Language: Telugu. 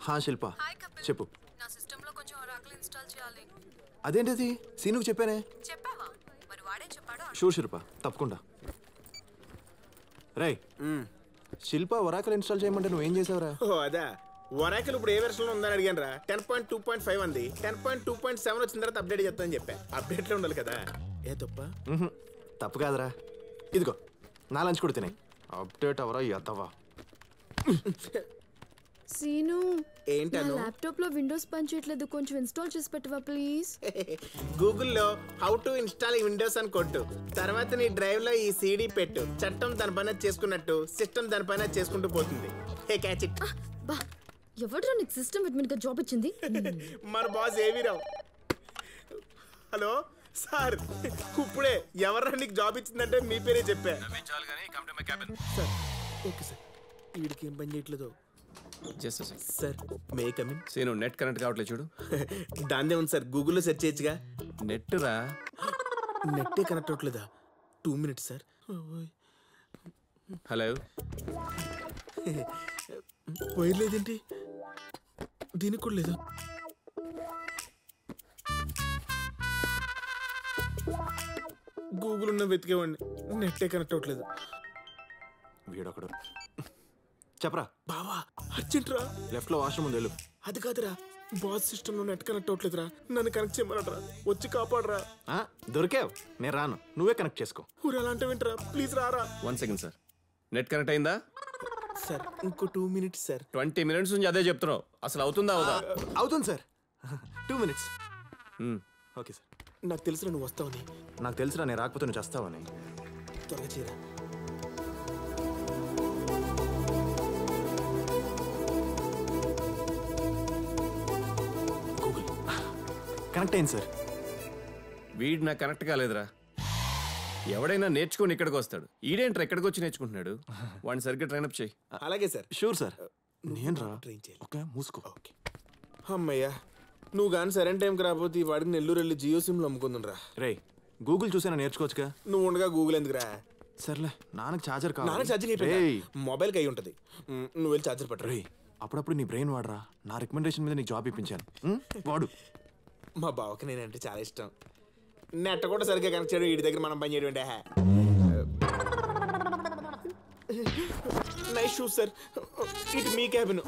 హా శిల్ప చెప్పు. నా సిస్టంలో కొంచెం ఒరాకిల్ ఇన్స్టాల్ చేయాలి. అదేంటిది సీనుకు చెప్పానే. చెప్పావా? మరి వాడే చెప్పాడా? షూర్ శిల్ప, తప్పకుండా. రేయ్ శిల్ప ఒరాకిల్ ఇన్స్టాల్ చేయమంటే నువ్వేం చేసావురా? ఓ అదా, ఒరాకిల్ ఇప్పుడు ఏ వెర్షన్ ఉందని అడిగాను రా. 10.2.5 అంది. 10.2.7 వచ్చిన తర్వాత అప్డేట్ చేస్తానని చెప్పా. అప్డేట్లో ఉండాలి కదా. ఏ తప్ప? తప్పు కాదురా. ఇదిగో నా లంచ్ కూడా తినే. అప్డేట్ అవరా ఎత్తవా. సీను, ఏంటను? ల్యాప్టాప్ లో విండోస్ పనిచేయట్లేదు, కొంచెం ఇన్స్టాల్ చేసి పెట్టవా ప్లీజ్. గూగుల్లో హౌ టు ఇన్స్టాల్ విండోస్ అని కొట్టు. తర్వాత నీ డ్రైవ్ లో ఈ సీడీ పెట్టు. చట్టం దాని పైన చేసుకున్నట్టు సిస్టమ్ దాని పైన చేసుకుంటూ పోతుంది. హే క్యాచ్ ఇట్. బా, ఎవడ్రా నీకు సిస్టమ్ అడ్మిన్ గా జాబ్ ఇచ్చింది? మన బాస్ ఏవి రావు. హలో సార్, ఇప్పుడే ఎవర్రా నీకు జాబ్ ఇచ్చిందంటే మీ పేరే చెప్పా. సార్ ఓకే సార్, వీడికి ఏం పని చేయట్లేదు. Sir may come in. Seenu net connect కావట్లేదు చూడు. దాన్నే ఉంది సార్, గూగుల్లో సెర్చ్ చేయొచ్చుగా. నెట్ రా. నెట్టే కనెక్ట్ అవ్వట్లేదా? 2 minutes సార్. హలో, వైర్ లేదేంటి? దీనికి కూడా లేదు. గూగుల్ ఉన్న వెతికేవాడిని, నెట్టే కనెక్ట్ అవ్వట్లేదు. వీడొకడు. చెప్పరా బావా, అర్జెంట్ రా. లెఫ్ట్ లో వాష్రూమ్ ఉంది వెళ్ళు. అది కాదురా, బాస్ సిస్టమ్ లో నెట్ కనెక్ట్ అవ్వట్లేదురా. నన్ను కనెక్ట్ చేయమనరా, వచ్చి కాపాడరా. దొరికావు, నేను రాను, నువ్వే కనెక్ట్ చేసుకో. ఊరు అలా అంటే వింటరా, ప్లీజ్ రారా. 1 second సార్. నెట్ కనెక్ట్ అయిందా సార్? ఇంకో 2 minutes సార్. 20 minutes నుంచి అదే చెప్తున్నావు, అసలు అవుతుందా అవుదా? అవుతుంది సార్. 2 minutes. Okay sir. నాకు తెలుసురా నువ్వు వస్తావని. నాకు తెలుసురా నేను రాకపోతే నువ్వు చేస్తావని. త్వరగా చేయరా. గూగుల్ కనెక్ట్ అయింది సార్. వీడు నాకు కనెక్ట్ కాలేదురా. ఎవడైనా నేర్చుకొని ఇక్కడికి వస్తాడు, ఈడేంట్రా ఎక్కడికి వచ్చి నేర్చుకుంటున్నాడు. వాడిని సరిగ్గా ట్రైనప్ చేయి. అలాగే సార్. Sure sir. నేను రా. ట్రైన్ చేయాలి. ఓకే మూసుకో. ఓకే అమ్మయ్యా, నువ్వు కానీ సరైన టైంకి రాకపోతే వాడికి నెల్లూరు వెళ్ళి జియో సిమ్లో అమ్ముకుందా. రే గూగుల్ చూసైనా నేర్చుకోవచ్చుగా. నువ్వు ఉండగా గూగుల్ ఎందుకురా? సర్లే, నాన్నకి ఛార్జర్ కావాలి. నాన్న ఛార్జింగ్ అయిపోయింది, మొబైల్కి అయి ఉంటుంది. నువ్వు వెళ్ళి ఛార్జర్ పట్టరా. రే అప్పుడప్పుడు నీ బ్రెయిన్ వాడరా. నా రికమెండేషన్ మీద నీకు జాబ్ ఇప్పించాను, వాడు. మా బావకి నేనంటే చాలా ఇష్టం. నెట్ కూడా సరిగ్గా కనెక్ట్ చేయడం, వీడి దగ్గర మనం పని చేయడం అంటే. Nice shoes sir. ఇటు మీ క్యాబిన్.